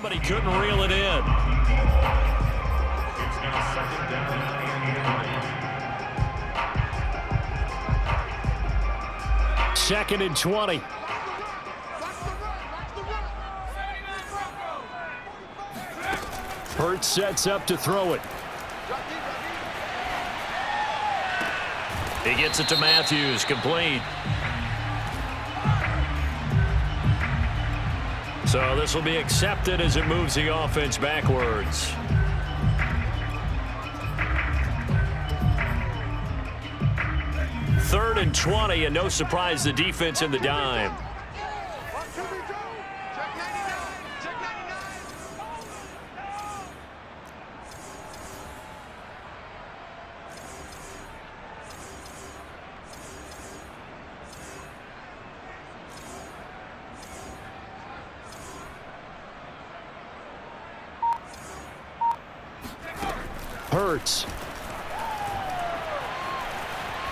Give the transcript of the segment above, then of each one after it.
Somebody couldn't reel it in. It's now 2nd down and 20. 2nd and 20. Hurts sets up to throw it. He gets it to Matthews, complete. So this will be accepted as it moves the offense backwards. Third and 20, and no surprise, the defense in the dime. Hurts.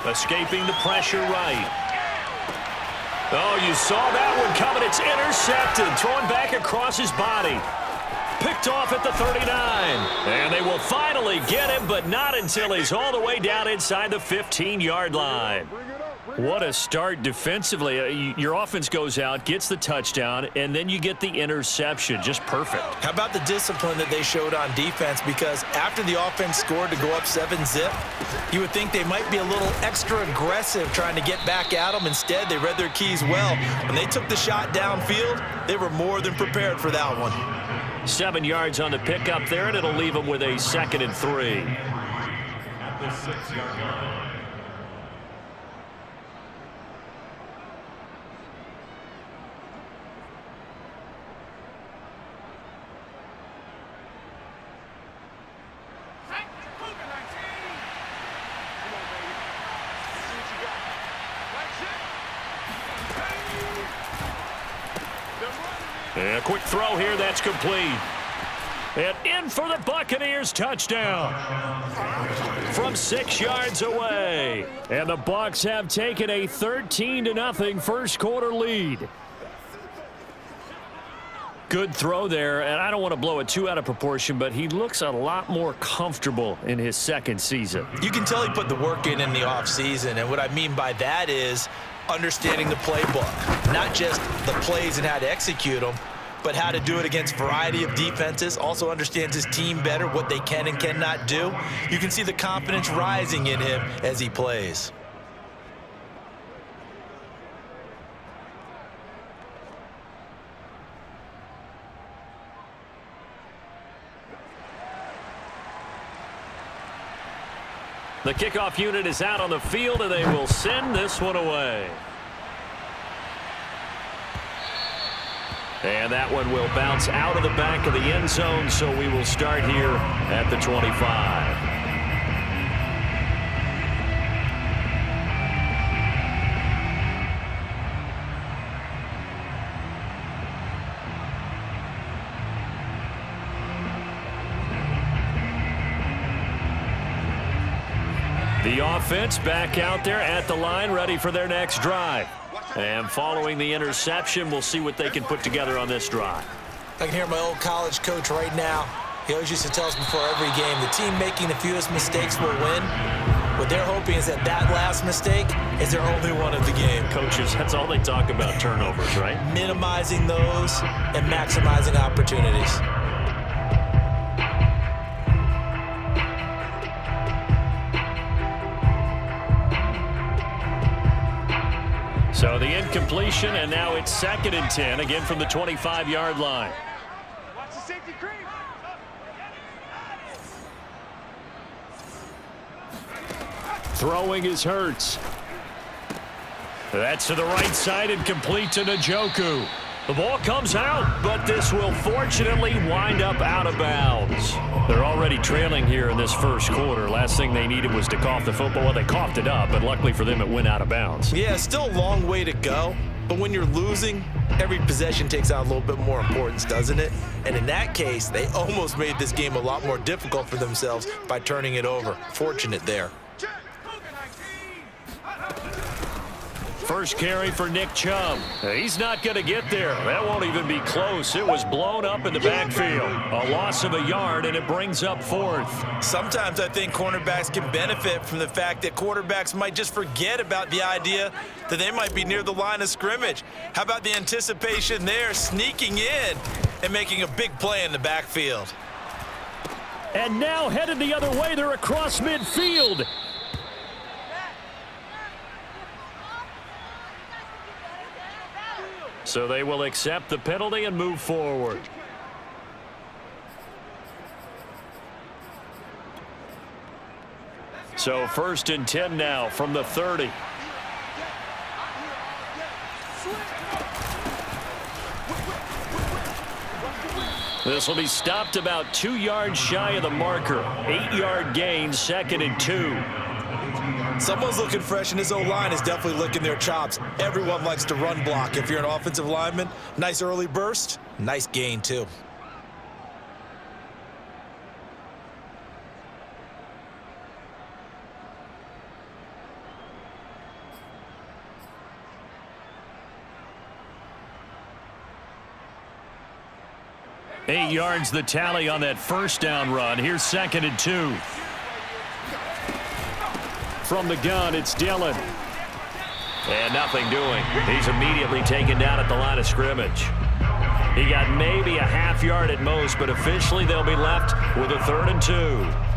Escaping the pressure right. Oh, you saw that one coming. It's intercepted. Thrown back across his body. Picked off at the 39. And they will finally get him, but not until he's all the way down inside the 15-yard line. What a start defensively. Your offense goes out, gets the touchdown, and then you get the interception. Just perfect. How about the discipline that they showed on defense? Because after the offense scored to go up 7-zip, you would think they might be a little extra aggressive trying to get back at them. Instead, they read their keys well. When they took the shot downfield, they were more than prepared for that one. 7 yards on the pickup there, and it'll leave them with a 2nd and 3. At the 6-yard line. A quick throw here, that's complete. And in for the Buccaneers, touchdown. From 6 yards away. And the Bucs have taken a 13-0 first quarter lead. Good throw there, and I don't want to blow it too out of proportion, but he looks a lot more comfortable in his second season. You can tell he put the work in the offseason, and what I mean by that is understanding the playbook, not just the plays and how to execute them, but how to do it against a variety of defenses. Also understands his team better, what they can and cannot do. You can see the confidence rising in him as he plays. The kickoff unit is out on the field, and they will send this one away. And that one will bounce out of the back of the end zone, so we will start here at the 25. The offense back out there at the line, ready for their next drive. And following the interception, we'll see what they can put together on this drive. I can hear my old college coach right now. He always used to tell us before every game, the team making the fewest mistakes will win. What they're hoping is that that last mistake is their only one of the game. Coaches, that's all they talk about, turnovers, right? Minimizing those and maximizing opportunities. So the incompletion, and now it's 2nd and 10, again from the 25-yard line. Watch the safety creep. Throwing is Hurts. That's to the right side and complete to Njoku. The ball comes out, but this will fortunately wind up out of bounds. They're already trailing here in this first quarter. Last thing they needed was to cough the football. Well, they coughed it up, but luckily for them, it went out of bounds. Yeah, still a long way to go. But when you're losing, every possession takes on a little bit more importance, doesn't it? And in that case, they almost made this game a lot more difficult for themselves by turning it over. Fortunate there. First carry for Nick Chubb. He's not going to get there. That won't even be close. It was blown up in the backfield. A loss of a yard, and it brings up fourth. Sometimes I think cornerbacks can benefit from the fact that quarterbacks might just forget about the idea that they might be near the line of scrimmage. How about the anticipation there, sneaking in and making a big play in the backfield? And now headed the other way. They're across midfield. So they will accept the penalty and move forward. So 1st and 10 now from the 30. This will be stopped about 2 yards shy of the marker. 8-yard gain, 2nd and 2. Someone's looking fresh, and his O-line is definitely licking their chops. Everyone likes to run block. If you're an offensive lineman, nice early burst, nice gain too. Eight yards the tally on that first down run. Here's 2nd and 2. From the gun, it's Dillon. And nothing doing. He's immediately taken down at the line of scrimmage. He got maybe a half yard at most, but officially they'll be left with a 3rd and 2.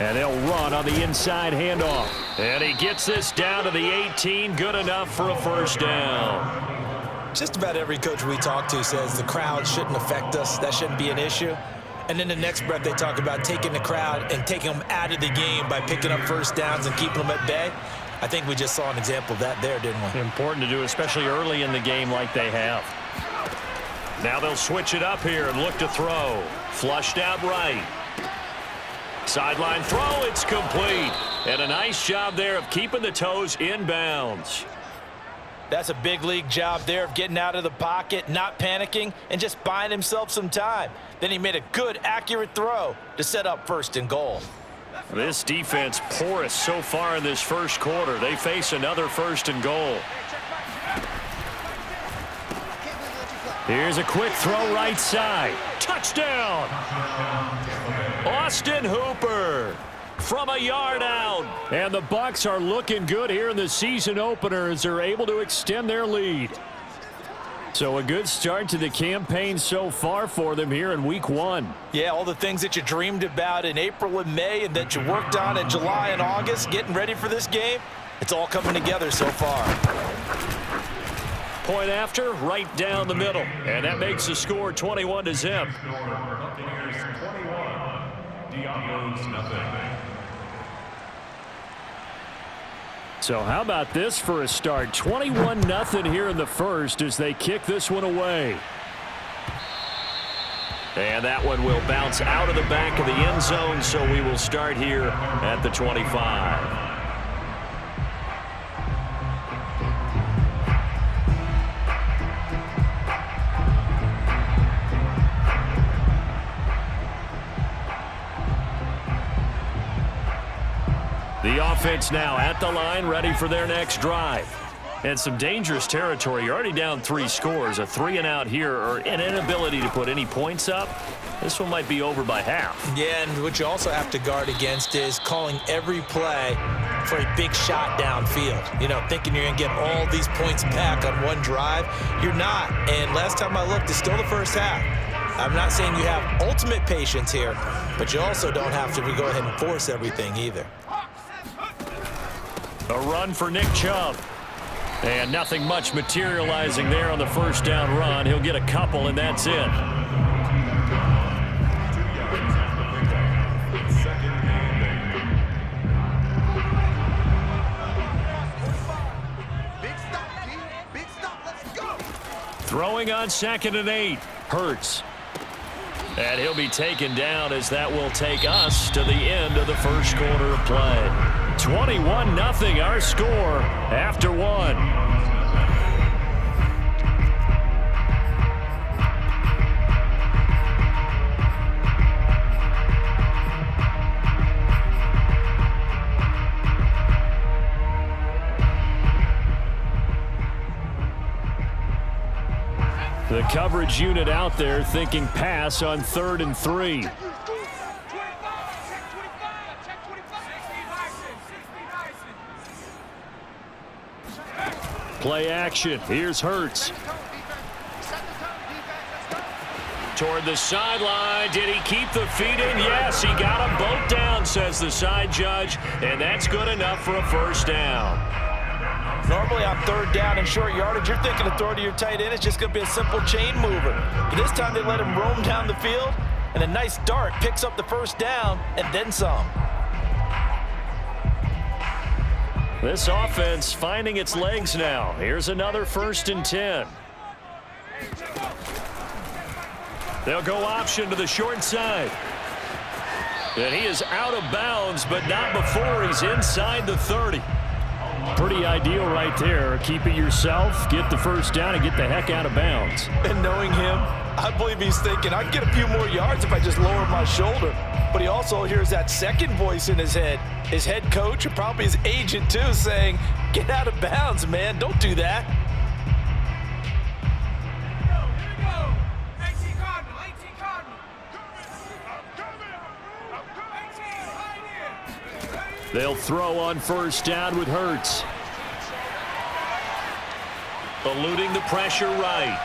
And they'll run on the inside handoff. And he gets this down to the 18. Good enough for a first down. Just about every coach we talk to says the crowd shouldn't affect us. That shouldn't be an issue. And then the next breath they talk about taking the crowd and taking them out of the game by picking up first downs and keeping them at bay. I think we just saw an example of that there, didn't we? Important to do, especially early in the game like they have. Now they'll switch it up here and look to throw. Flushed out right. Sideline throw, it's complete. And a nice job there of keeping the toes in bounds. That's a big league job there of getting out of the pocket, not panicking, and just buying himself some time. Then he made a good, accurate throw to set up 1st and goal. This defense porous so far in this first quarter. They face another 1st and goal. Here's a quick throw right side. Touchdown! Austin Hooper from a yard out. And the Bucs are looking good here in the season opener as they're able to extend their lead. So a good start to the campaign so far for them here in week 1. Yeah, all the things that you dreamed about in April and May and that you worked on in July and August, getting ready for this game, it's all coming together so far. Point after, right down the middle. And that makes the score 21-0. Buccaneers 21, Diablos nothing. So how about this for a start? 21-0 here in the first as they kick this one away. And that one will bounce out of the back of the end zone, so we will start here at the 25. The offense now at the line, ready for their next drive. And some dangerous territory. You're already down 3 scores. A 3-and-out here, or an inability to put any points up. This one might be over by half. Yeah, and what you also have to guard against is calling every play for a big shot downfield. You know, thinking you're going to get all these points back on one drive. You're not. And last time I looked, it's still the first half. I'm not saying you have ultimate patience here, but you also don't have to go ahead and force everything either. A run for Nick Chubb. And nothing much materializing there on the first down run. He'll get a couple, and that's it. Throwing on 2nd and 8. Hurts. And he'll be taken down as that will take us to the end of the first quarter of play. 21-0 our score after 1. The coverage unit out there thinking pass on 3rd and 3. Play action. Here's Hurts. Toward the sideline. Did he keep the feet in? Yes, he got them both down, says the side judge. And that's good enough for a first down. Normally on 3rd down and short yardage, you're thinking of throw to your tight end. It's just going to be a simple chain mover. But this time they let him roam down the field, and a nice dart picks up the first down and then some. This offense finding its legs now. Here's another 1st and 10. They'll go option to the short side. And he is out of bounds, but not before he's inside the 30. Pretty ideal right there. Keep it yourself, get the first down, and get the heck out of bounds. And knowing him, I believe he's thinking, I can get a few more yards if I just lower my shoulder. But he also hears that second voice in his head. His head coach, and probably his agent too, saying, get out of bounds, man. Don't do that. They'll throw on 1st down with Hurts. Eluding the pressure right.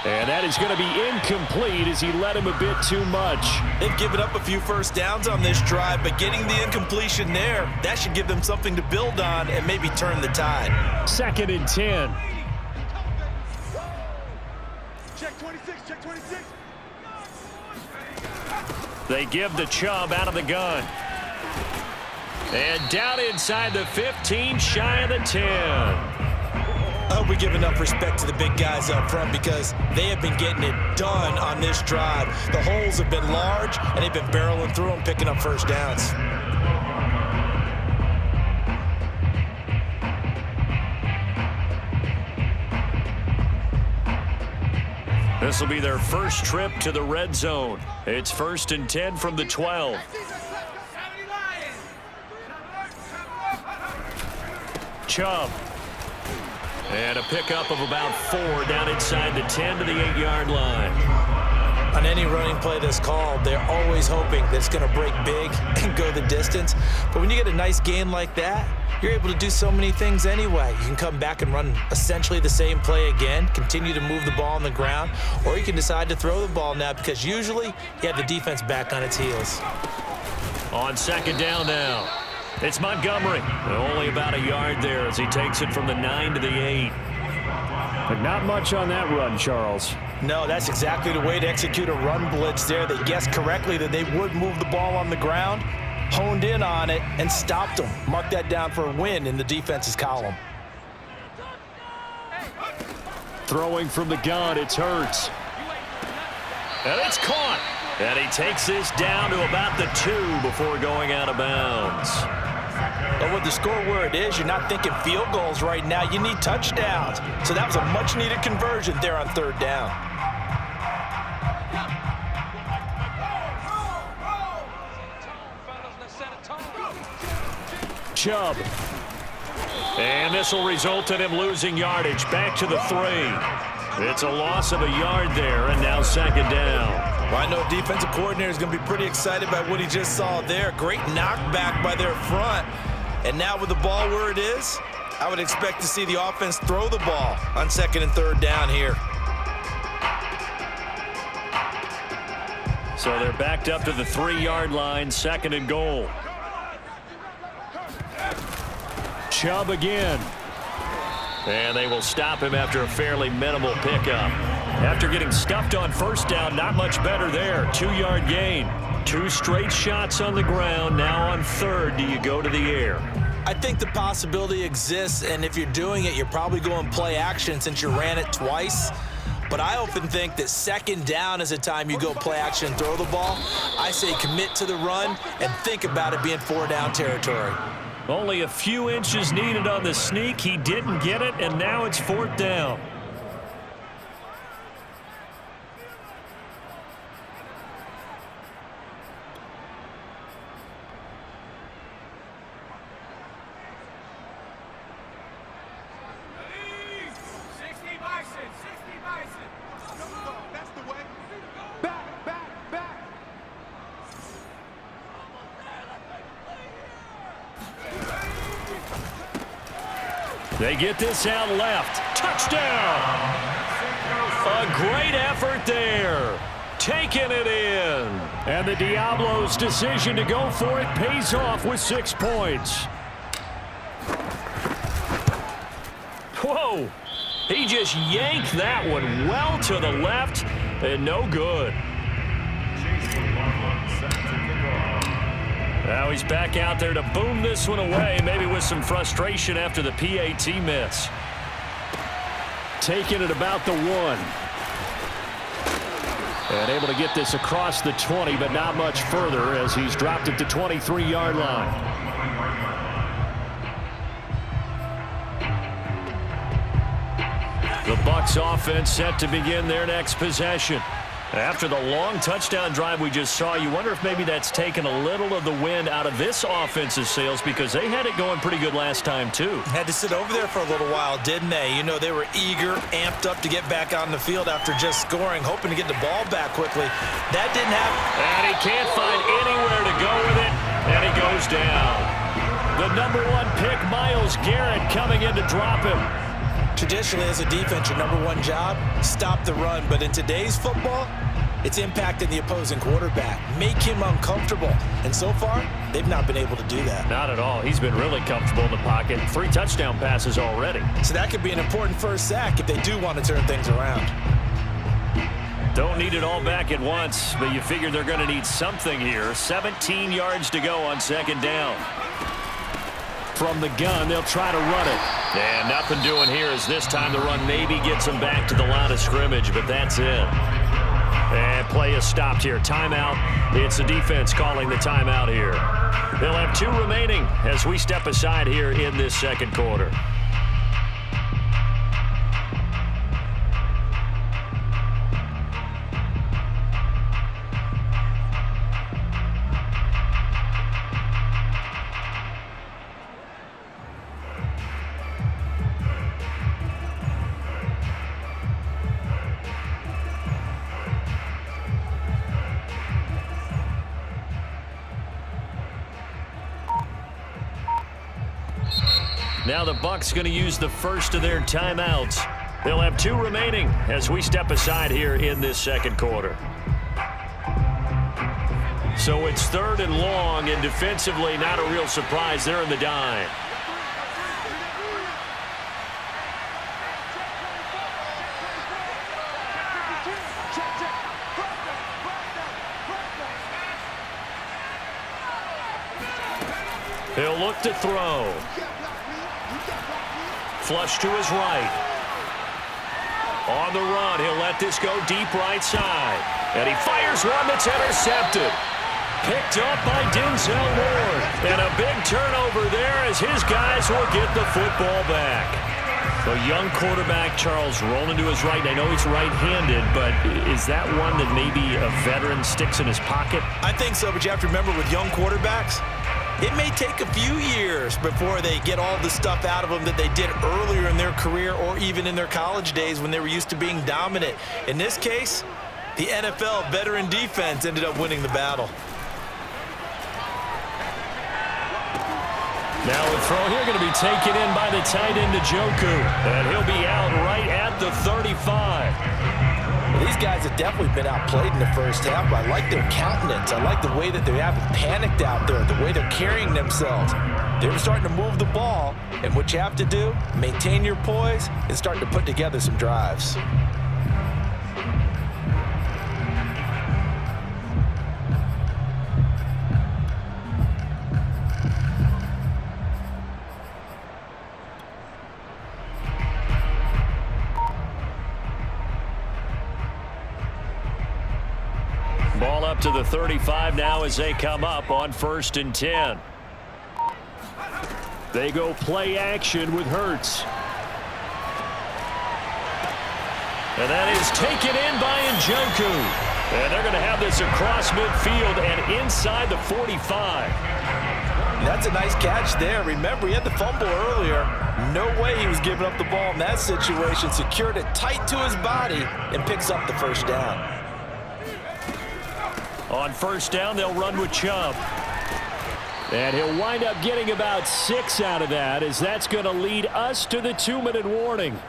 And that is going to be incomplete as he let him a bit too much. They've given up a few first downs on this drive, but getting the incompletion there, that should give them something to build on and maybe turn the tide. 2nd and 10. Check 26, check 26. They give the Chubb out of the gun. And down inside the 15, shy of the 10. I hope we give enough respect to the big guys up front because they have been getting it done on this drive. The holes have been large, and they've been barreling through them, picking up first downs. This will be their first trip to the red zone. It's 1st and 10 from the 12. Chubb. And a pickup of about 4 down inside the 10 to the 8-yard line. On any running play that's called, they're always hoping that it's going to break big and go the distance. But when you get a nice game like that, you're able to do so many things anyway. You can come back and run essentially the same play again, continue to move the ball on the ground, or you can decide to throw the ball now because usually you have the defense back on its heels. On 2nd down now. It's Montgomery. Only about a yard there as he takes it from the 9 to the 8. But not much on that run, Charles. No, that's exactly the way to execute a run blitz there. They guessed correctly that they would move the ball on the ground, honed in on it, and stopped them. Mark that down for a win in the defense's column. Throwing from the gun, it's Hurts. And it's caught. And he takes this down to about the 2 before going out of bounds. But with the score where it is, you're not thinking field goals right now. You need touchdowns. So that was a much-needed conversion there on 3rd down. Chubb. And this will result in him losing yardage back to the 3. It's a loss of a yard there, and now 2nd down. Well, I know defensive coordinator is going to be pretty excited by what he just saw there. Great knockback by their front. And now with the ball where it is, I would expect to see the offense throw the ball on 2nd and 3rd down here. So they're backed up to the 3-yard line, 2nd and goal. Chubb again. And they will stop him after a fairly minimal pickup. After getting stuffed on 1st down, not much better there. 2-yard gain. 2 straight shots on the ground. Now on 3rd, do you go to the air? I think the possibility exists, and if you're doing it, you're probably going play action since you ran it twice. But I often think that second down is a time you go play action and throw the ball. I say commit to the run and think about it being 4-down territory. Only a few inches needed on the sneak. He didn't get it, and now it's 4th down. They get this out left. Touchdown! A great effort there. Taking it in. And the Diablos' decision to go for it pays off with 6 points. Whoa! He just yanked that one well to the left and no good. Now he's back out there to boom this one away, maybe with some frustration after the PAT miss. Taking it about the 1. And able to get this across the 20, but not much further as he's dropped it to 23-yard line. The Bucs offense set to begin their next possession. After the long touchdown drive we just saw, you wonder if maybe that's taken a little of the wind out of this offense's sails because they had it going pretty good last time, too. Had to sit over there for a little while, didn't they? You know, they were eager, amped up to get back on the field after just scoring, hoping to get the ball back quickly. That didn't happen. And he can't find anywhere to go with it, and he goes down. The #1 pick, Myles Garrett, coming in to drop him. Traditionally, as a defense, your #1 job, stop the run. But in today's football, it's impacting the opposing quarterback. Make him uncomfortable. And so far, they've not been able to do that. Not at all. He's been really comfortable in the pocket. 3 touchdown passes already. So that could be an important first sack if they do want to turn things around. Don't need it all back at once, but you figure they're going to need something here. 17 yards to go on 2nd down. From the gun, they'll try to run it. And nothing doing here as this time the run maybe gets them back to the line of scrimmage, but that's it. And play is stopped here. Timeout. It's the defense calling the timeout here. They'll have 2 remaining as we step aside here in this 2nd quarter. Now the Bucs going to use the first of their timeouts. They'll have 2 remaining as we step aside here in this 2nd quarter. So it's 3rd and long, and defensively not a real surprise. They're in the dime. He'll look to throw. Flush to his right. On the run, he'll let this go deep right side. And he fires one that's intercepted. Picked up by Denzel Ward. And a big turnover there as his guys will get the football back. The young quarterback, Charles, rolling to his right. I know he's right-handed, but is that one that maybe a veteran sticks in his pocket? I think so, but you have to remember with young quarterbacks, it may take a few years before they get all the stuff out of them that they did earlier in their career or even in their college days when they were used to being dominant. In this case, the NFL veteran defense ended up winning the battle. Now the throw here going to be taken in by the tight end, Njoku. And he'll be out right at the 35. Well, these guys have definitely been outplayed in the first half, but I like their countenance. I like the way that they haven't panicked out there, the way they're carrying themselves. They're starting to move the ball, and what you have to do, maintain your poise and start to put together some drives. Ball up to the 35 now as they come up on 1st and 10. They go play action with Hurts. And that is taken in by Njoku. And they're going to have this across midfield and inside the 45. That's a nice catch there. Remember, he had the fumble earlier. No way he was giving up the ball in that situation. Secured it tight to his body and picks up the first down. On 1st down, they'll run with Chubb. And he'll wind up getting about 6 out of that, as that's going to lead us to the 2-minute warning.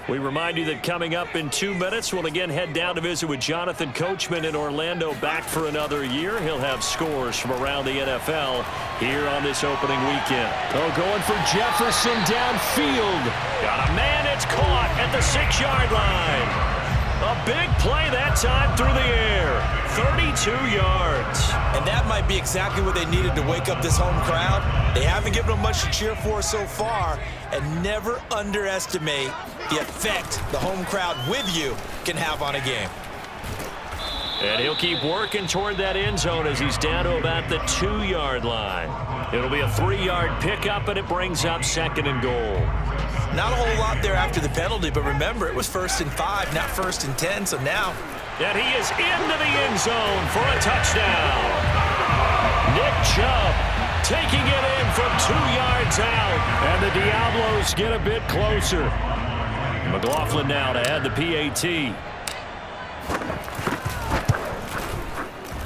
We remind you that coming up in 2 minutes, we'll again head down to visit with Jonathan Coachman in Orlando, back for another year. He'll have scores from around the NFL here on this opening weekend. Oh, going for Jefferson downfield. Got a man, it's caught at the 6-yard line. A big play that time through the air. 32 yards. And that might be exactly what they needed to wake up this home crowd. They haven't given them much to cheer for so far, and never underestimate the effect the home crowd with you can have on a game. And he'll keep working toward that end zone as he's down to about the 2-yard line. It'll be a 3-yard pickup, and it brings up 2nd and goal. Not a whole lot there after the penalty, but remember, it was 1st and 5, not 1st and 10, so now. And he is into the end zone for a touchdown. Nick Chubb taking it in from 2 yards out, and the Diablos get a bit closer. McLaughlin now to add the PAT.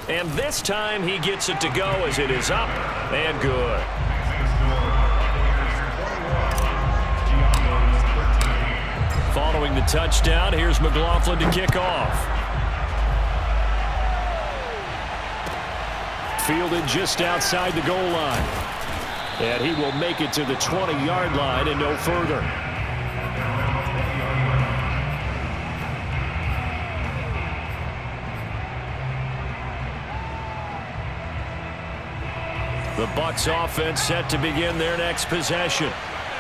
And this time he gets it to go as it is up and good. Following the touchdown, here's McLaughlin to kick off. Fielded just outside the goal line. And he will make it to the 20-yard line and no further. The Bucs offense set to begin their next possession.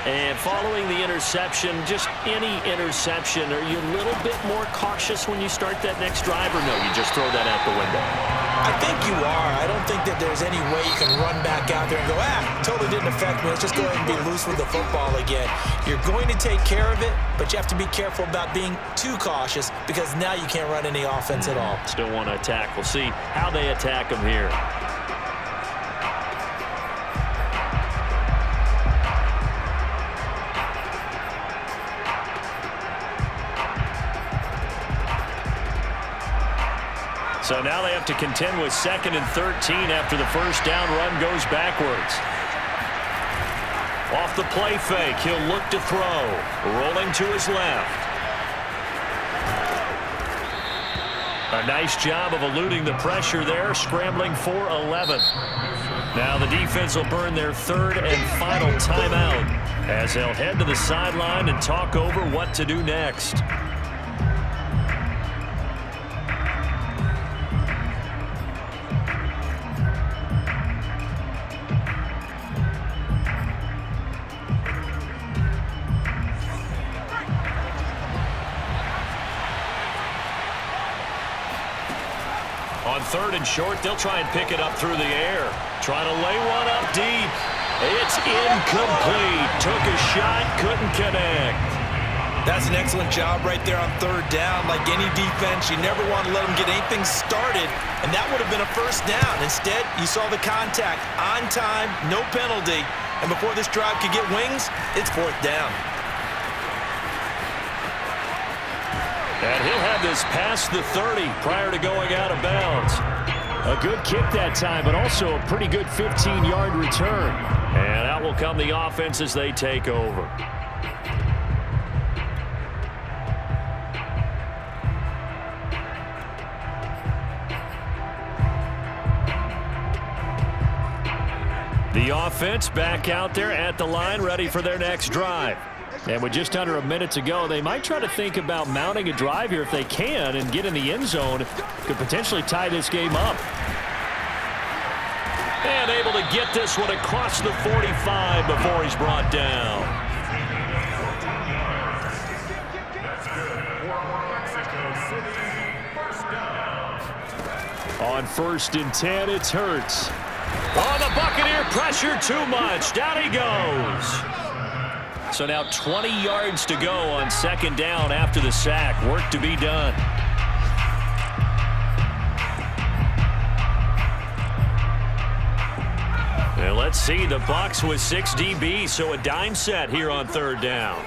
And following the interception, just any interception, are you a little bit more cautious when you start that next drive, or no, you just throw that out the window? I think you are. I don't think that there's any way you can run back out there and go, totally didn't affect me. Let's just go ahead and be loose with the football again. You're going to take care of it, but you have to be careful about being too cautious because now you can't run any offense at all. Still want to attack. We'll see how they attack them here. So now they have to contend with 2nd and 13 after the first down run goes backwards. Off the play fake, he'll look to throw. Rolling to his left. A nice job of eluding the pressure there, scrambling for 11. Now the defense will burn their 3rd and final timeout as they'll head to the sideline and talk over what to do next. On 3rd and short, they'll try and pick it up through the air. Trying to lay one up deep. It's incomplete. Took a shot, couldn't connect. That's an excellent job right there on 3rd down. Like any defense, you never want to let them get anything started, and that would have been a first down. Instead, you saw the contact on time, no penalty, and before this drive could get wings, it's 4th down. And he'll have this past the 30 prior to going out of bounds. A good kick that time, but also a pretty good 15-yard return. And out will come the offense as they take over. The offense back out there at the line, ready for their next drive. And with just under a minute to go, they might try to think about mounting a drive here if they can and get in the end zone. Could potentially tie this game up. And able to get this one across the 45 before he's brought down. On 1st and 10, it's Hurts. Oh, the Buccaneer pressure too much. Down he goes. So now 20 yards to go on 2nd down after the sack. Work to be done. And let's see, the Bucs with 6 DBs, so a dime set here on 3rd down.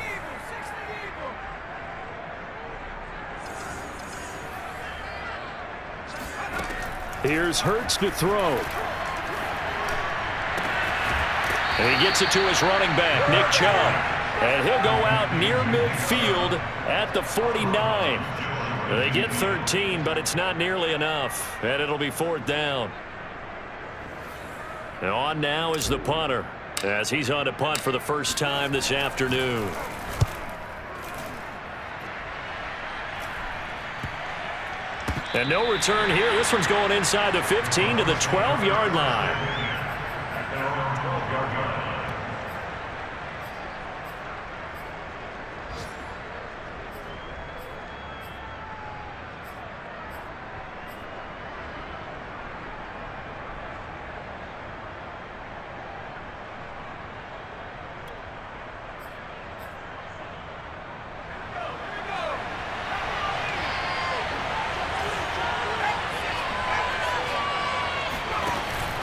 Here's Hurts to throw. And he gets it to his running back, Nick Chubb. And he'll go out near midfield at the 49. They get 13, but it's not nearly enough. And it'll be 4th down. And on now is the punter, as he's on to punt for the first time this afternoon. And no return here. This one's going inside the 15 to the 12-yard line.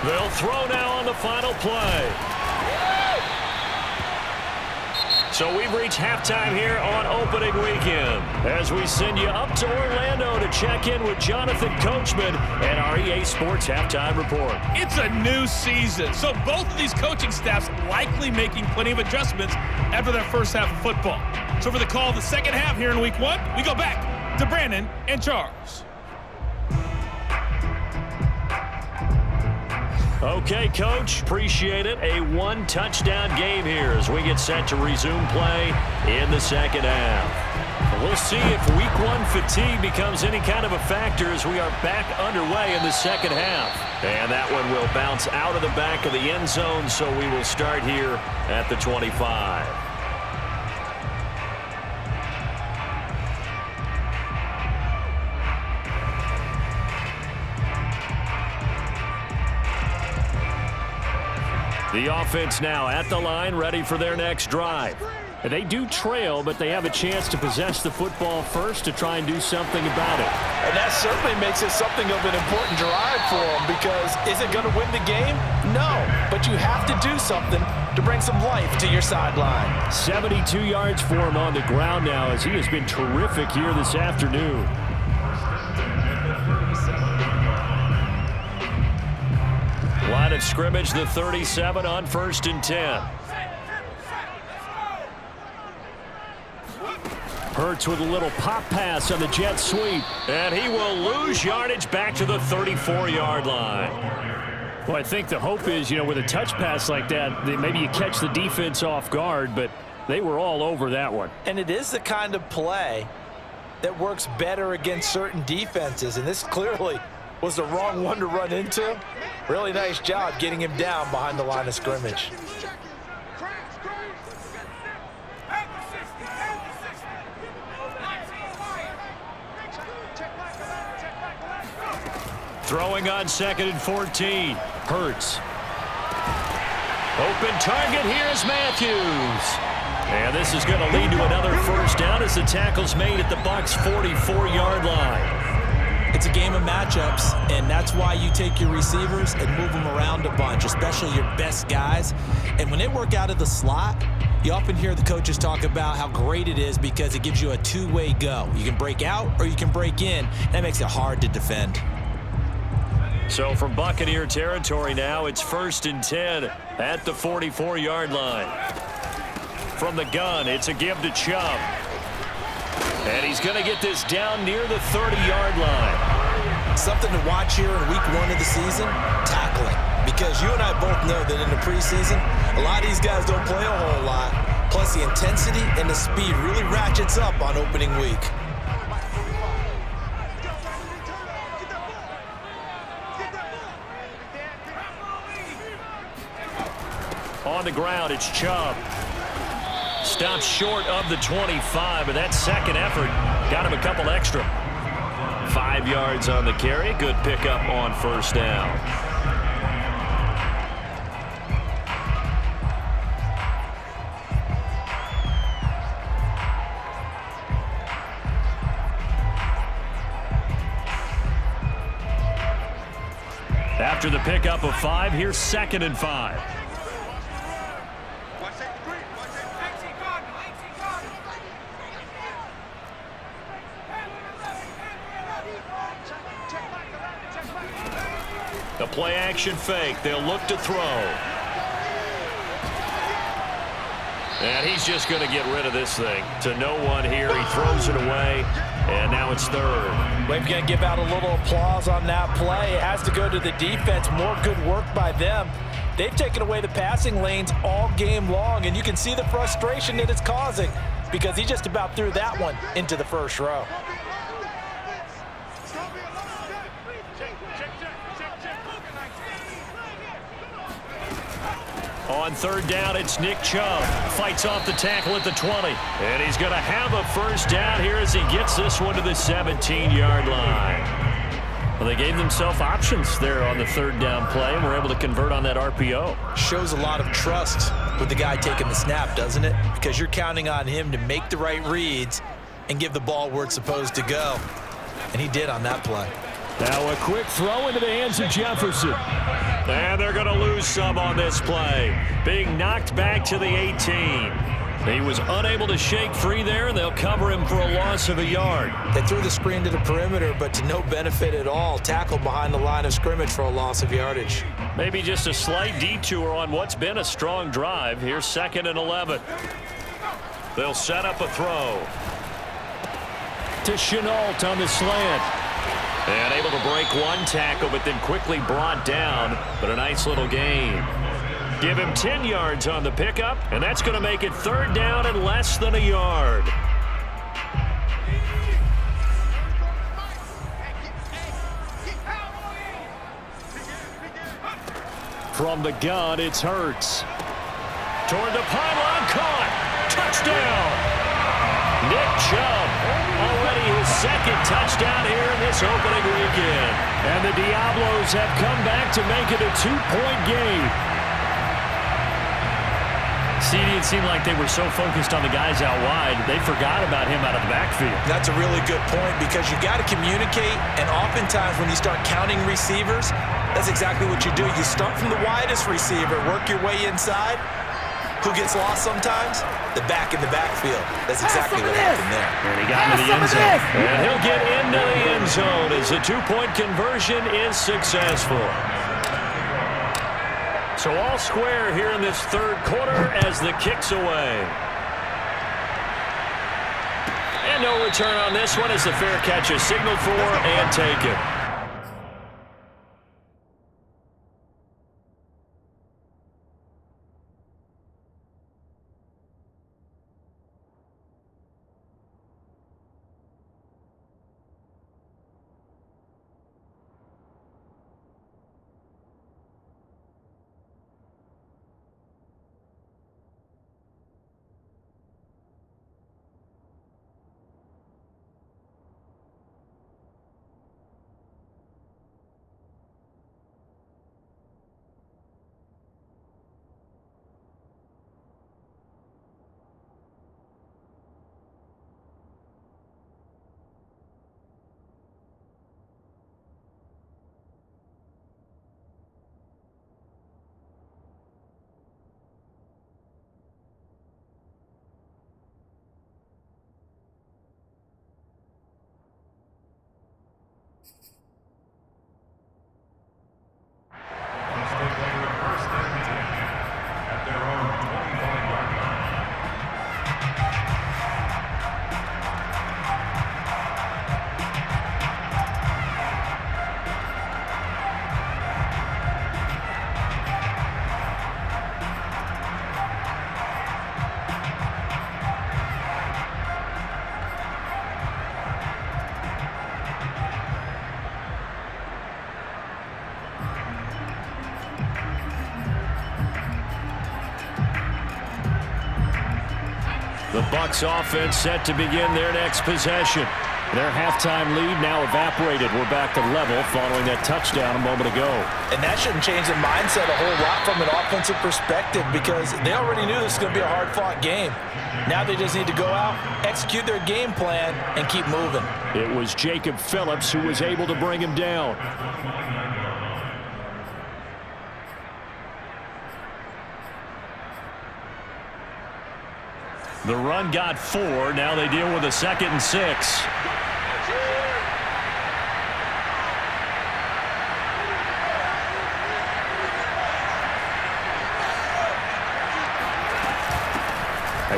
They'll throw now on the final play. So we've reached halftime here on opening weekend as we send you up to Orlando to check in with Jonathan Coachman and our EA Sports Halftime Report. It's a new season, so both of these coaching staffs likely making plenty of adjustments after their first half of football. So for the call of the second half here in Week 1, we go back to Brandon and Charles. Okay, Coach, appreciate it. A 1-touchdown game here as we get set to resume play in the second half. We'll see if Week 1 fatigue becomes any kind of a factor as we are back underway in the second half. And that one will bounce out of the back of the end zone, so we will start here at the 25. The offense now at the line, ready for their next drive. They do trail, but they have a chance to possess the football first to try and do something about it. And that certainly makes it something of an important drive for them, because is it going to win the game? No, but you have to do something to bring some life to your sideline. 72 yards for him on the ground now, as he has been terrific here this afternoon. Line of scrimmage, the 37 on 1st and 10. Hurts with a little pop pass on the jet sweep. And he will lose yardage back to the 34-yard line. Well, I think the hope is, with a touch pass like that, maybe you catch the defense off guard, but they were all over that one. And it is the kind of play that works better against certain defenses, and this clearly was the wrong one to run into. Really nice job getting him down behind the line of scrimmage. Throwing on 2nd and 14. Hurts. Open target, here's Matthews. And this is going to lead to another first down as the tackle's made at the Bucs' 44-yard line. It's a game of matchups, and that's why you take your receivers and move them around a bunch, especially your best guys. And when they work out of the slot, you often hear the coaches talk about how great it is because it gives you a two-way go. You can break out or you can break in. That makes it hard to defend. So from Buccaneer territory now, it's 1st and 10 at the 44-yard line. From the gun, it's a give to Chubb. And he's going to get this down near the 30-yard line. Something to watch here in Week 1 of the season, tackling. Because you and I both know that in the preseason, a lot of these guys don't play a whole lot. Plus the intensity and the speed really ratchets up on opening week. On the ground, it's Chubb. Stops short of the 25, but that second effort got him a couple extra. 5 yards on the carry. Good pickup on first down. After the pickup of 5, here's 2nd and 5. The play action fake. They'll look to throw. And he's just going to get rid of this thing to no one here. He throws it away, and now it's 3rd. We're going to give out a little applause on that play. It has to go to the defense. More good work by them. They've taken away the passing lanes all game long, and you can see the frustration that it's causing because he just about threw that one into the first row. On 3rd down, it's Nick Chubb. Fights off the tackle at the 20. And he's going to have a first down here as he gets this one to the 17-yard line. Well, they gave themselves options there on the 3rd down play and were able to convert on that RPO. Shows a lot of trust with the guy taking the snap, doesn't it? Because you're counting on him to make the right reads and give the ball where it's supposed to go. And he did on that play. Now a quick throw into the hands of Jefferson. And they're going to lose some on this play. Being knocked back to the 18. He was unable to shake free there, and they'll cover him for a loss of a yard. They threw the screen to the perimeter, but to no benefit at all. Tackled behind the line of scrimmage for a loss of yardage. Maybe just a slight detour on what's been a strong drive. Here's 2nd and 11. They'll set up a throw. To Chenault on the slant. And able to break one tackle, but then quickly brought down. But a nice little gain. Give him 10 yards on the pickup, and that's going to make it 3rd down and less than a yard. From the gun, it's Hurts. Toward the pylon, caught. Touchdown. Nick Chubb, already his 2nd touchdown here in this opening weekend. And the Diablos have come back to make it a 2-point game. CD, it seemed like they were so focused on the guys out wide, they forgot about him out of the backfield. That's a really good point because you got to communicate, and oftentimes when you start counting receivers, that's exactly what you do. You start from the widest receiver, work your way inside. Who gets lost sometimes? The back in the backfield. That's exactly what happened there. And he got into the end zone. And he'll get into the end zone as the 2-point conversion is successful. So all square here in this 3rd quarter as the kick's away. And no return on this one as the fair catch is signaled for and taken. The Bucs offense set to begin their next possession. Their halftime lead now evaporated. We're back to level following that touchdown a moment ago. And that shouldn't change the mindset a whole lot from an offensive perspective because they already knew this was going to be a hard-fought game. Now they just need to go out, execute their game plan, and keep moving. It was Jacob Phillips who was able to bring him down. The run got 4. Now they deal with a 2nd and 6.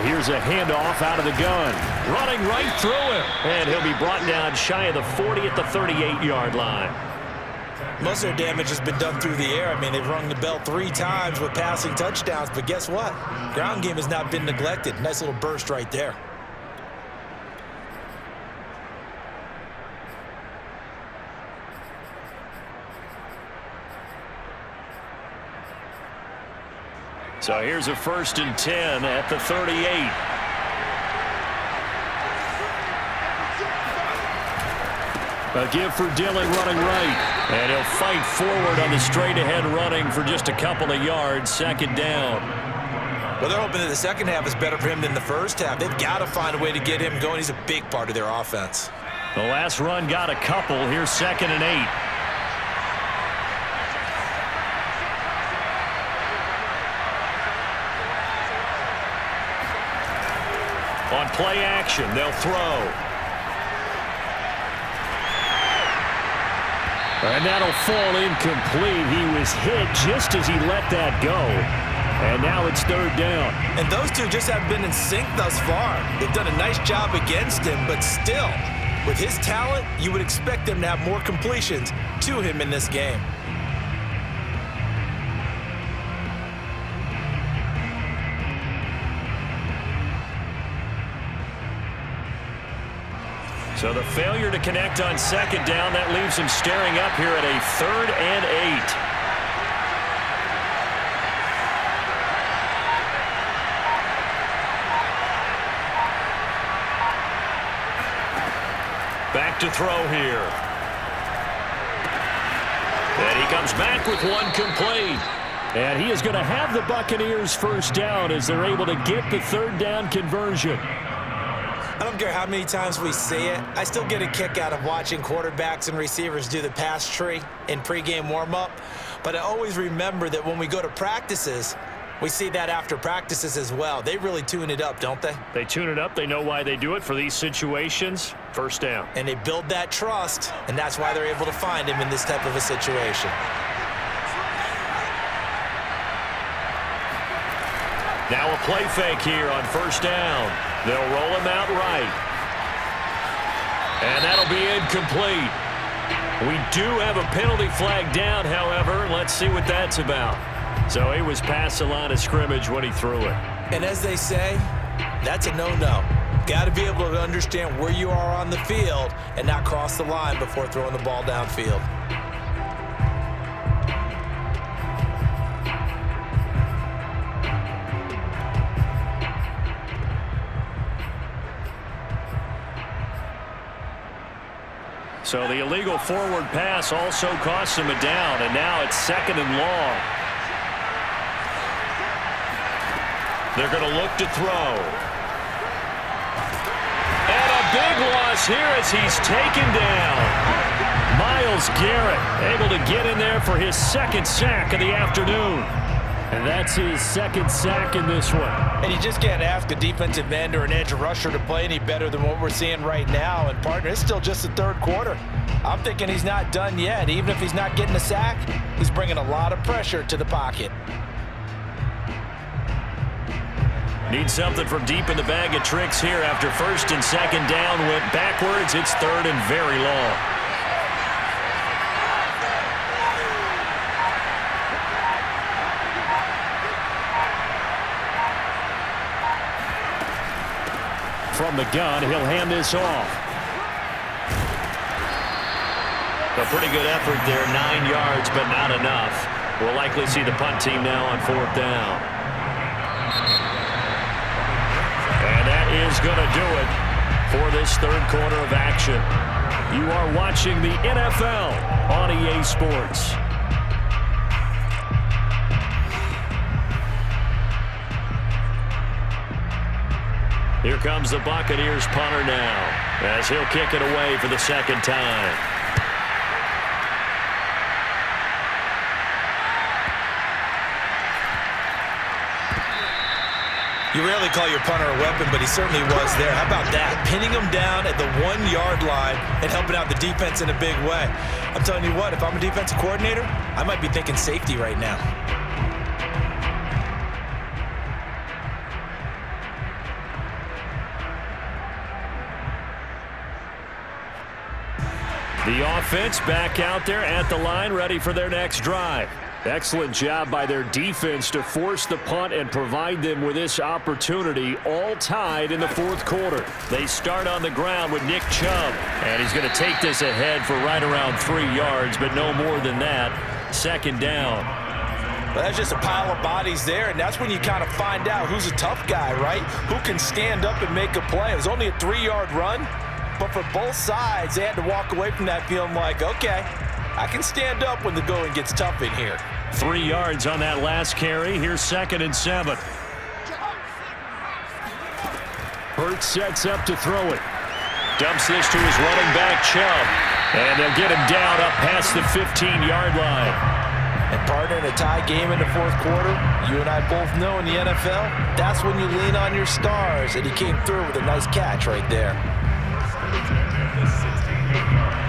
Here's a handoff out of the gun. Running right through him. And he'll be brought down shy of the 40 at the 38-yard line. Most of their damage has been done through the air. I mean, they've rung the bell 3 times with passing touchdowns. But guess what? Ground game has not been neglected. Nice little burst right there. So here's a 1st and 10 at the 38. A give for Dillon running right. And he'll fight forward on the straight-ahead running for just a couple of yards. 2nd down. Well, they're hoping that the second half is better for him than the first half. They've got to find a way to get him going. He's a big part of their offense. The last run got a couple. Here's 2nd and 8. On play action, they'll throw. And that'll fall incomplete. He was hit just as he let that go. And now it's 3rd down. And those two just haven't been in sync thus far. They've done a nice job against him, but still, with his talent, you would expect them to have more completions to him in this game. So the failure to connect on 2nd down, that leaves him staring up here at a 3rd and 8. Back to throw here. And he comes back with one complete. And he is going to have the Buccaneers 1st down as they're able to get the 3rd down conversion. I don't care how many times we see it. I still get a kick out of watching quarterbacks and receivers do the pass tree in pregame warm-up. But I always remember that when we go to practices, we see that after practices as well. They really tune it up, don't they? They tune it up. They know why they do it for these situations. 1st down. And they build that trust, and that's why they're able to find him in this type of a situation. Now a play fake here on 1st down. They'll roll him out right. And that'll be incomplete. We do have a penalty flag down, however. Let's see what that's about. So he was past the line of scrimmage when he threw it. And as they say, that's a no-no. Got to be able to understand where you are on the field and not cross the line before throwing the ball downfield. So the illegal forward pass also costs him a down, and now it's 2nd and long. They're going to look to throw. And a big loss here as he's taken down. Myles Garrett able to get in there for his 2nd sack of the afternoon. And that's his 2nd sack in this one. And you just can't ask a defensive end or an edge rusher to play any better than what we're seeing right now. And, partner, it's still just the 3rd quarter. I'm thinking he's not done yet. Even if he's not getting a sack, he's bringing a lot of pressure to the pocket. Need something from deep in the bag of tricks here after 1st and 2nd down. Went backwards. It's 3rd and very long. From the gun, he'll hand this off. A pretty good effort there, 9 yards, but not enough. We'll likely see the punt team now on 4th down. And that is going to do it for this third quarter of action. You are watching the NFL on EA Sports. Here comes the Buccaneers punter now, as he'll kick it away for the second time. You rarely call your punter a weapon, but he certainly was there. How about that? Pinning him down at the 1-yard line and helping out the defense in a big way. I'm telling you what, if I'm a defensive coordinator, I might be thinking safety right now. The offense back out there at the line, ready for their next drive. Excellent job by their defense to force the punt and provide them with this opportunity, all tied in the fourth quarter. They start on the ground with Nick Chubb, and he's going to take this ahead for right around 3 yards, but no more than that. Second down. Well, that's just a pile of bodies there, and that's when you kind of find out who's a tough guy, right? Who can stand up and make a play. It was only a 3-yard run, but for both sides, they had to walk away from that feeling like, okay, I can stand up when the going gets tough in here. 3 yards on that last carry. Here's 2nd and 7. Hurts sets up to throw it. Dumps this to his running back, Chubb. And they'll get him down up past the 15-yard line. And partner, in a tie game in the fourth quarter, you and I both know in the NFL, that's when you lean on your stars. And he came through with a nice catch right there.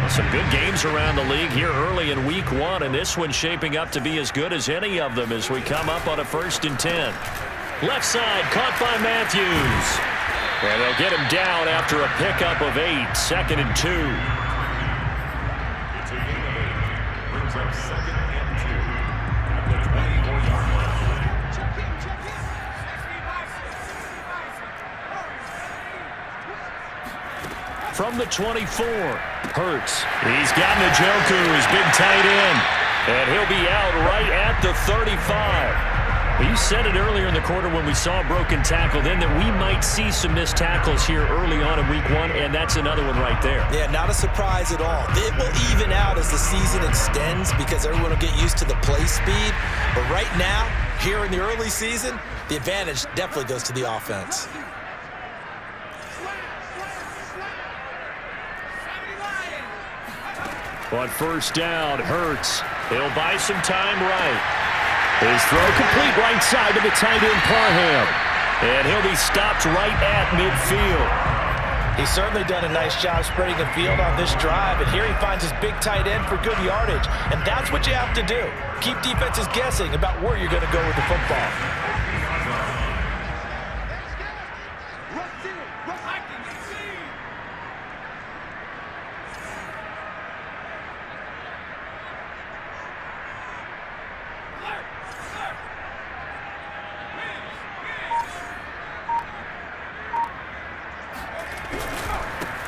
Some good games around the league here early in week 1, and this one's shaping up to be as good as any of them as we come up on a 1st and 10. Left side caught by Matthews. And they'll get him down after a pickup of 8, 2nd and 2. It's a gain of 8. Brings up 2nd and 2 at the 24-yard line. From the 24, Hurts. He's got Njoku, his big tight end. And he'll be out right at the 35. You said it earlier in the quarter when we saw a broken tackle then that we might see some missed tackles here early on in week 1, and that's another one right there. Yeah, not a surprise at all. It will even out as the season extends because everyone will get used to the play speed. But right now, here in the early season, the advantage definitely goes to the offense. On 1st down, Hurts. He'll buy some time right. His throw complete right side to the tight end, Parham. And he'll be stopped right at midfield. He's certainly done a nice job spreading the field on this drive, and here he finds his big tight end for good yardage. And that's what you have to do. Keep defenses guessing about where you're going to go with the football.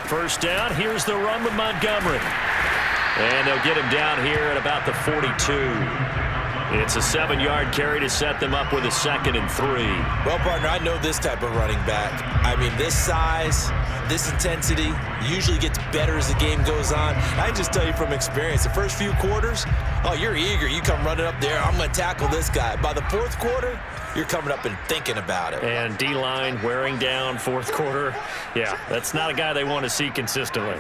First down, here's the run with Montgomery. And they'll get him down here at about the 42. It's a 7-yard carry to set them up with a 2nd and 3. Well, partner, I know this type of running back. I mean, this size, this intensity usually gets better as the game goes on. I can just tell you from experience, the first few quarters, oh, you're eager. You come running up there, I'm going to tackle this guy. By the fourth quarter, you're coming up and thinking about it. And D-line wearing down fourth quarter. Yeah, that's not a guy they want to see consistently.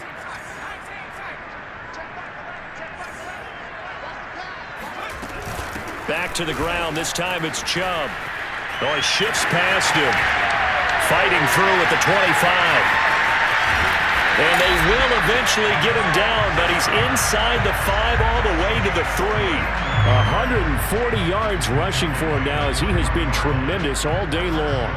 Back to the ground. This time it's Chubb. Oh, he shifts past him. Fighting through at the 25. And they will eventually get him down, but he's inside the 5 all the way to the 3. 140 yards rushing for him now as he has been tremendous all day long.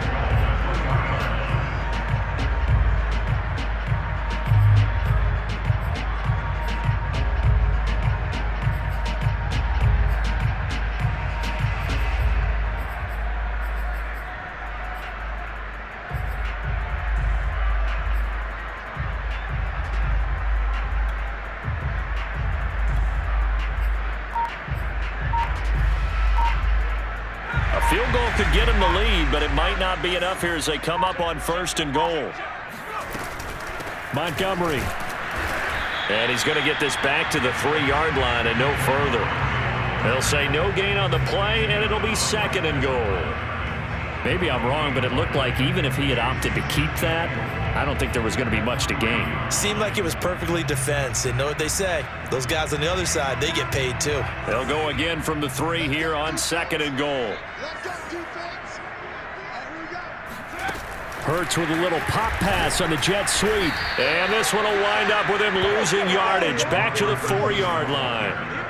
Field goal could get him the lead, but it might not be enough here as they come up on 1st and goal. Montgomery. And he's going to get this back to the 3-yard line and no further. They'll say no gain on the play, and it'll be 2nd and goal. Maybe I'm wrong, but it looked like even if he had opted to keep that, I don't think there was going to be much to gain. Seemed like it was perfectly defense. And know what they say? Those guys on the other side, they get paid too. They'll go again from the 3 here on 2nd and goal. Hurts with a little pop pass on the jet sweep. And this one will wind up with him losing yardage back to the 4-yard line.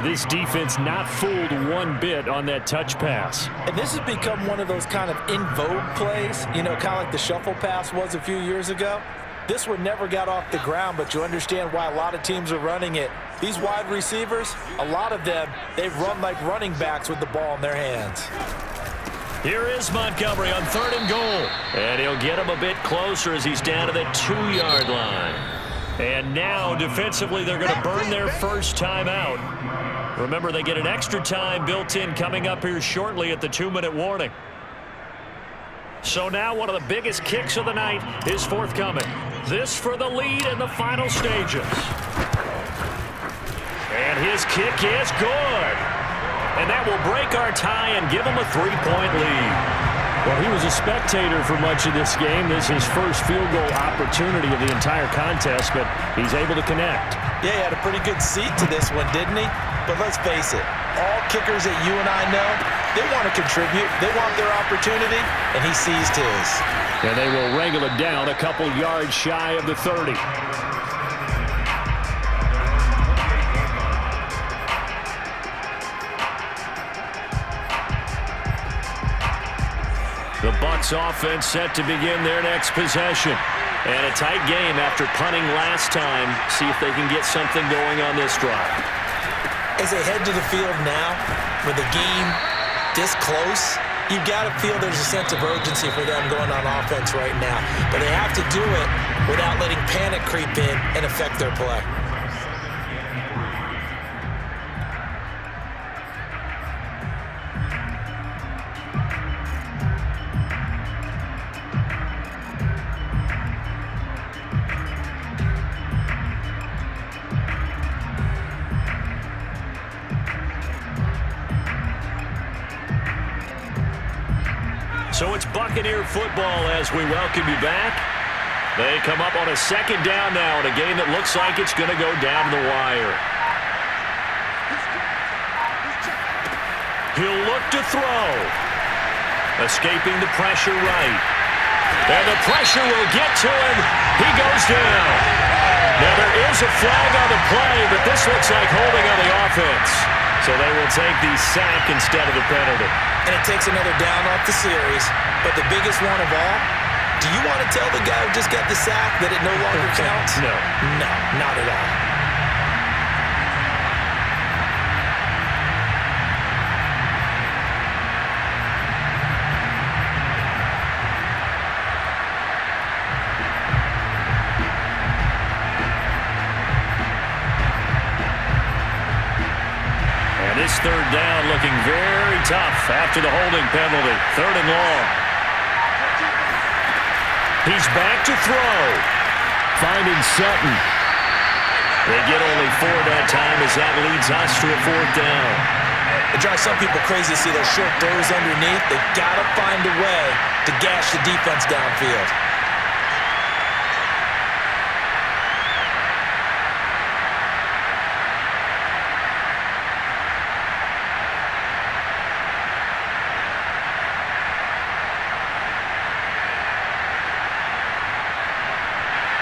This defense not fooled one bit on that touch pass. And this has become one of those kind of in vogue plays, you know, kind of like the shuffle pass was a few years ago. This one never got off the ground, but you understand why a lot of teams are running it. These wide receivers, a lot of them, they've run like running backs with the ball in their hands. Here is Montgomery on 3rd and goal. And he'll get him a bit closer as he's down to the 2-yard line. And now, defensively, they're going to burn their first time out. Remember, they get an extra time built in coming up here shortly at the 2-minute warning. So now one of the biggest kicks of the night is forthcoming. This for the lead in the final stages. And his kick is good. And that will break our tie and give him a 3-point lead. Well, he was a spectator for much of this game. This is his first field goal opportunity of the entire contest, but he's able to connect. Yeah, he had a pretty good seat to this one, didn't he? But let's face it, all kickers that you and I know, they want to contribute. They want their opportunity, and he seized his. And they will wrangle it down a couple yards shy of the 30. The Bucs offense set to begin their next possession. And a tight game after punting last time. See if they can get something going on this drive. As they head to the field now, with the game this close, you've got to feel there's a sense of urgency for them going on offense right now. But they have to do it without letting panic creep in and affect their play. So it's Buccaneer football as we welcome you back. They come up on a 2nd down now in a game that looks like it's going to go down the wire. He'll look to throw. Escaping the pressure right. And the pressure will get to him. He goes down. Now there is a flag on the play, but this looks like holding on the offense. So they will take the sack instead of the penalty. And it takes another down off the series. But the biggest one of all, do you want to tell the guy who just got the sack that it no longer counts? No. No, not at all. This 3rd down looking very tough after the holding penalty. 3rd and long. He's back to throw. Finding Sutton. They get only 4 that time as that leads us to a 4th down. It drives some people crazy to see those short throws underneath. They've got to find a way to gash the defense downfield.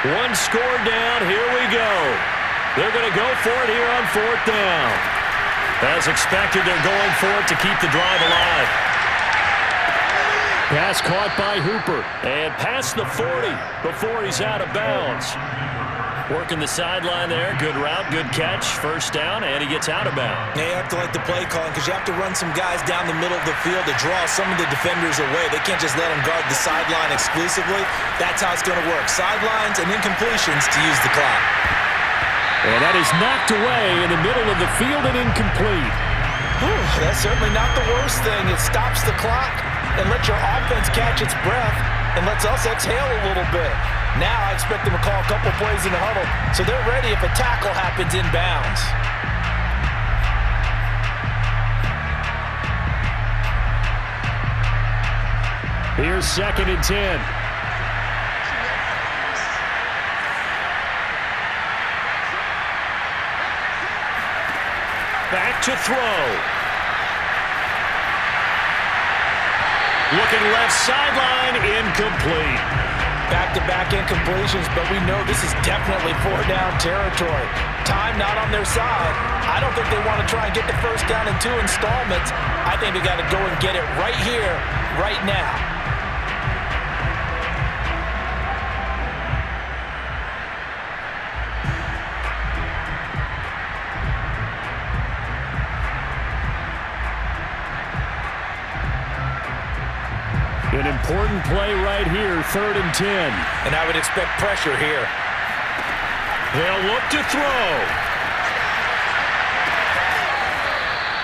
One score down, here we go. They're going to go for it here on 4th down. As expected, they're going for it to keep the drive alive. Pass caught by Hooper. And past the 40 before he's out of bounds. Working the sideline there. Good route, good catch. 1st down, and he gets out of bounds. They have to like the play calling because you have to run some guys down the middle of the field to draw some of the defenders away. They can't just let them guard the sideline exclusively. That's how it's going to work. Sidelines and incompletions to use the clock. And that is knocked away in the middle of the field and incomplete. Whew, that's certainly not the worst thing. It stops the clock and lets your offense catch its breath and lets us exhale a little bit. Now I expect them to call a couple plays in the huddle, so they're ready if a tackle happens inbounds. Here's 2nd and 10. Back to throw. Looking left sideline, incomplete. Back-to-back incompletions, but we know this is definitely 4-down territory. Time not on their side. I don't think they want to try and get the first down in 2 installments. I think they got to go and get it right here, right now. An important play right here, 3rd and 10. And I would expect pressure here. They'll look to throw.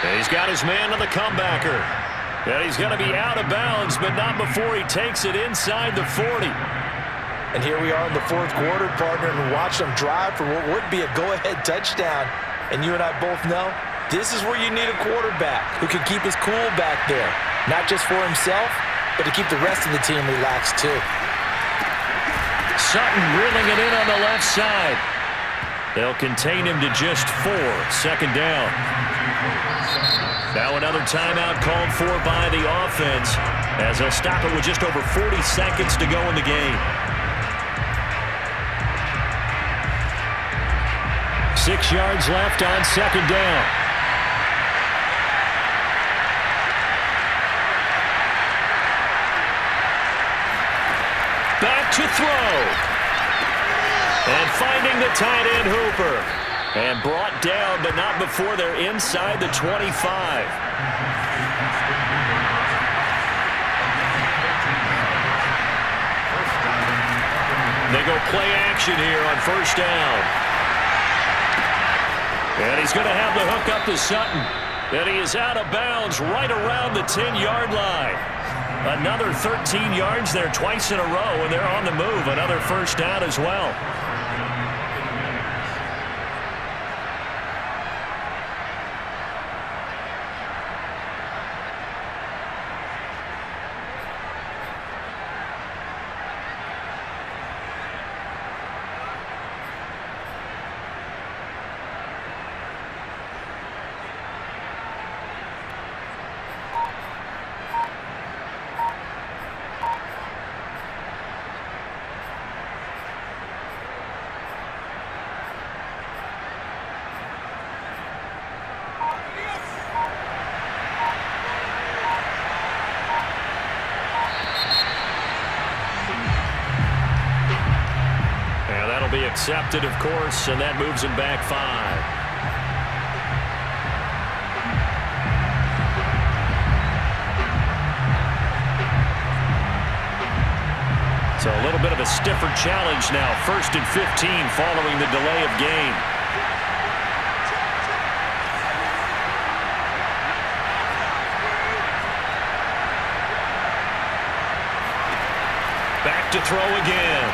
And he's got his man on the comebacker. And he's going to be out of bounds, but not before he takes it inside the 40. And here we are in the 4th quarter, partner, and watch them drive for what would be a go-ahead touchdown. And you and I both know this is where you need a quarterback who can keep his cool back there, not just for himself, but to keep the rest of the team relaxed too. Sutton reeling it in on the left side. They'll contain him to just 4. 2nd down. Now another timeout called for by the offense as they'll stop it with just over 40 seconds to go in the game. 6 yards left on 2nd down. Back to throw. And finding the tight end Hooper. And brought down, but not before they're inside the 25. They go play action here on 1st down. And he's going to have the hook up to Sutton. And he is out of bounds right around the 10-yard line. Another 13 yards there twice in a row, and they're on the move. Another 1st down as well. Be accepted, of course, and that moves him back 5. So a little bit of a stiffer challenge now. 1st and 15 following the delay of game. Back to throw again.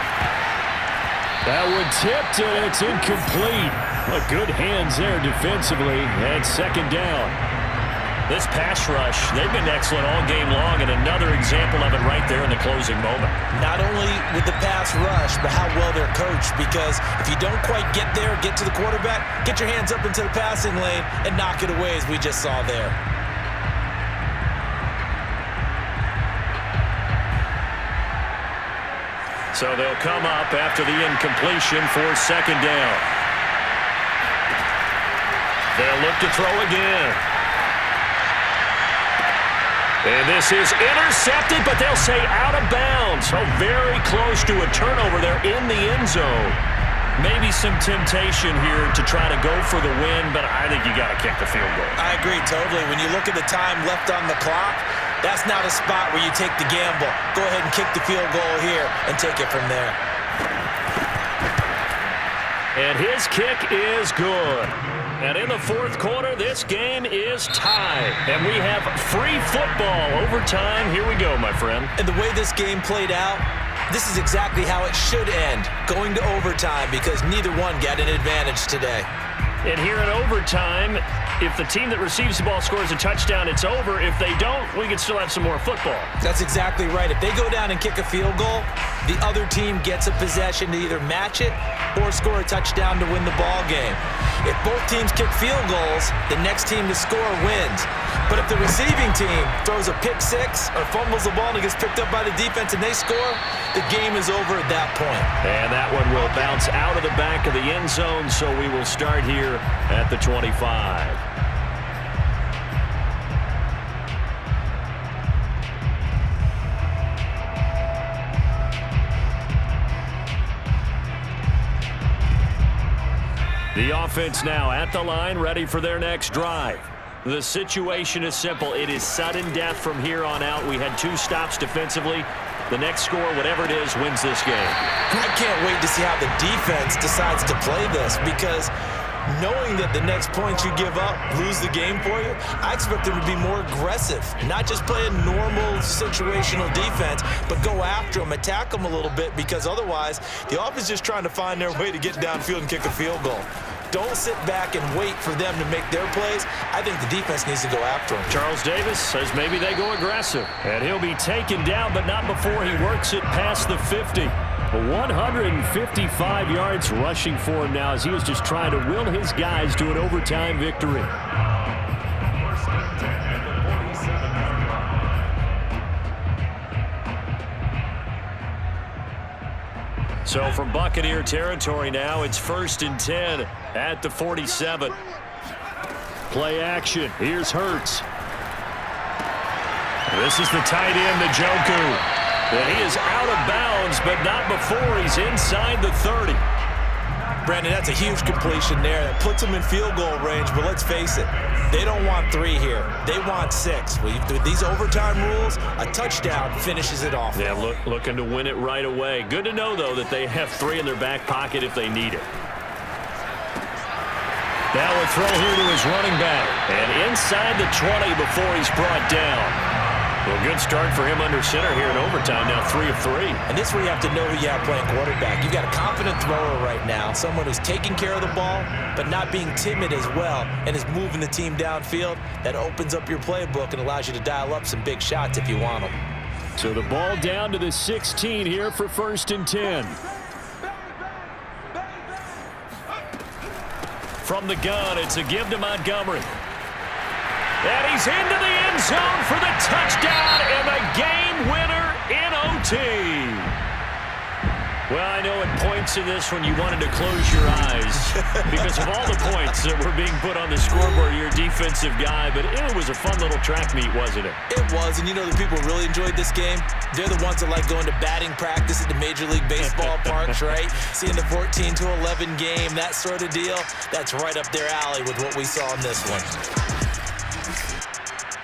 That one tipped, and it's incomplete. But good hands there defensively, and 2nd down. This pass rush, they've been excellent all game long, and another example of it right there in the closing moment. Not only with the pass rush, but how well they're coached, because if you don't quite get there, get to the quarterback, get your hands up into the passing lane and knock it away, as we just saw there. So they'll come up after the incompletion for 2nd down. They'll look to throw again. And this is intercepted, but they'll say out of bounds. So very close to a turnover there in the end zone. Maybe some temptation here to try to go for the win, but I think you got to kick the field goal. I agree totally. When you look at the time left on the clock, that's not a spot where you take the gamble. Go ahead and kick the field goal here and take it from there. And his kick is good. And in the 4th quarter, this game is tied. And we have free football overtime. Here we go, my friend. And the way this game played out, This is exactly how it should end, going to overtime, because neither one got an advantage today. And here in overtime, if the team that receives the ball scores a touchdown, it's over. If they don't, we can still have some more football. That's exactly right. If they go down and kick a field goal, the other team gets a possession to either match it or score a touchdown to win the ball game. If both teams kick field goals, the next team to score wins. But if the receiving team throws a pick six or fumbles the ball and it gets picked up by the defense and they score, the game is over at that point. And that one will bounce out of the back of the end zone, so we will start here at the 25. The offense now at the line, ready for their next drive. The situation is simple. It is sudden death from here on out. We had 2 stops defensively. The next score, whatever it is, wins this game. I can't wait to see how the defense decides to play this, because knowing that the next points you give up lose the game for you, I expect them to be more aggressive, not just play a normal situational defense, but go after them, attack them a little bit, because otherwise the offense is just trying to find their way to get downfield and kick a field goal. Don't sit back and wait for them to make their plays. I think the defense needs to go after them. Charles Davis says maybe they go aggressive. And he'll be taken down, but not before he works it past the 50. 155 yards rushing for him now as he is just trying to will his guys to an overtime victory. So from Buccaneer territory now, it's 1st and 10 at the 47. Play action. Here's Hurts. This is the tight end, Njoku. And he is out of bounds, but not before he's inside the 30. Brandon, that's a huge completion there. That puts them in field goal range, but let's face it, they don't want 3 here. They want 6. With these overtime rules, a touchdown finishes it off. Yeah, looking to win it right away. Good to know, though, that they have 3 in their back pocket if they need it. Now a throw here to his running back. And inside the 20 before he's brought down. Well, good start for him under center here in overtime. Now 3 of 3. And this is where you have to know who you have playing quarterback. You've got a confident thrower right now, someone who's taking care of the ball, but not being timid as well, and is moving the team downfield. That opens up your playbook and allows you to dial up some big shots if you want them. So the ball down to the 16 here for 1st and 10. From the gun, it's a give to Montgomery. And he's into the end zone for the touchdown and the game winner in OT. Well, I know at points in this when you wanted to close your eyes because of all the points that were being put on the scoreboard. You're a defensive guy, but it was a fun little track meet, wasn't it? It was, and you know the people really enjoyed this game? They're the ones that like going to batting practice at the Major League Baseball parks, right? Seeing the 14-11 game, that sort of deal, that's right up their alley with what we saw in this one.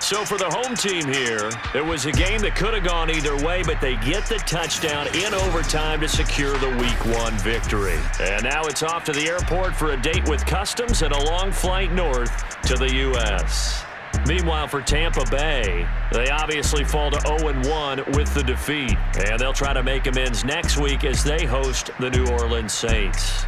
So for the home team here, it was a game that could have gone either way, but they get the touchdown in overtime to secure the Week 1 victory. And now it's off to the airport for a date with Customs and a long flight north to the U.S. Meanwhile, for Tampa Bay, they obviously fall to 0-1 with the defeat. And they'll try to make amends next week as they host the New Orleans Saints.